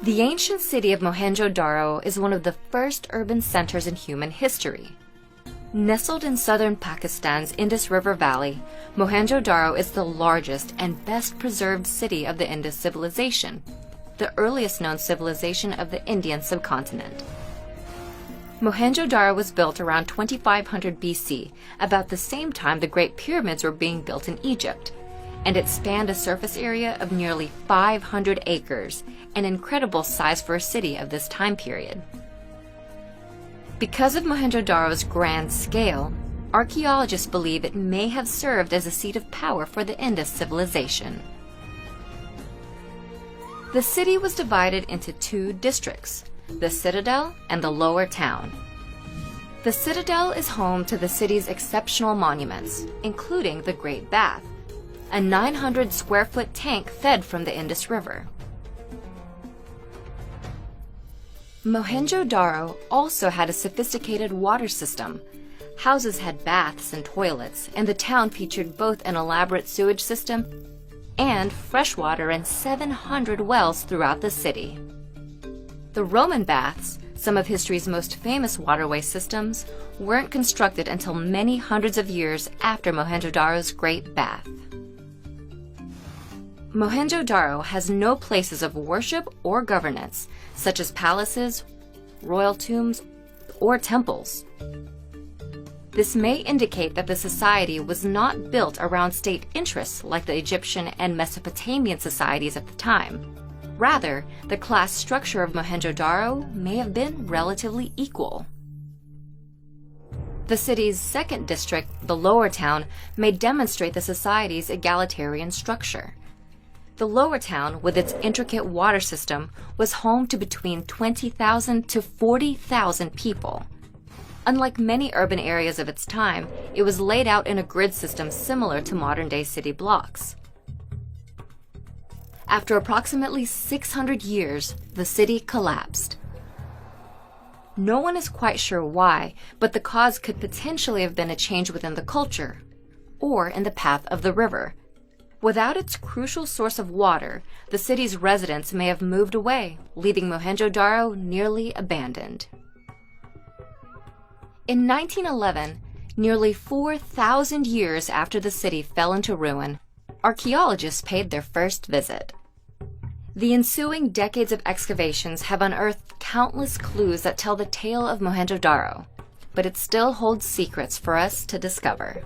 The ancient city of Mohenjo-Daro is one of the first urban centers in human history. Nestled in southern Pakistan's Indus River Valley, Mohenjo-Daro is the largest and best preserved city of the Indus civilization, the earliest known civilization of the Indian subcontinent. Mohenjo-Daro was built around 2500 BC, about the same time the Great Pyramids were being built in Egypt, and it spanned a surface area of nearly 500 acres, an incredible size for a city of this time period. Because of Mohenjo-Daro's grand scale, archaeologists believe it may have served as a seat of power for the Indus civilization. The city was divided into two districts, the Citadel and the Lower Town. The Citadel is home to the city's exceptional monuments, including the Great Bath, a 900-square-foot tank fed from the Indus River. Mohenjo-Daro also had a sophisticated water system. Houses had baths and toilets, and the town featured both an elaborate sewage system and fresh water in 700 wells throughout the city. The Roman baths, some of history's most famous waterway systems, weren't constructed until many hundreds of years after Mohenjo-Daro's Great Bath. Mohenjo-Daro has no places of worship or governance, such as palaces, royal tombs, or temples. This may indicate that the society was not built around state interests like the Egyptian and Mesopotamian societies at the time. Rather, the class structure of Mohenjo-Daro may have been relatively equal. The city's second district, the Lower Town, may demonstrate the society's egalitarian structure. The Lower Town, with its intricate water system, was home to between 20,000 to 40,000 people. Unlike many urban areas of its time, it was laid out in a grid system similar to modern-day city blocks. After approximately 600 years, the city collapsed. No one is quite sure why, but the cause could potentially have been a change within the culture, or in the path of the river. Without its crucial source of water, the city's residents may have moved away, leaving Mohenjo-Daro nearly abandoned. In 1911, nearly 4,000 years after the city fell into ruin, archaeologists paid their first visit. The ensuing decades of excavations have unearthed countless clues that tell the tale of Mohenjo-Daro, but it still holds secrets for us to discover.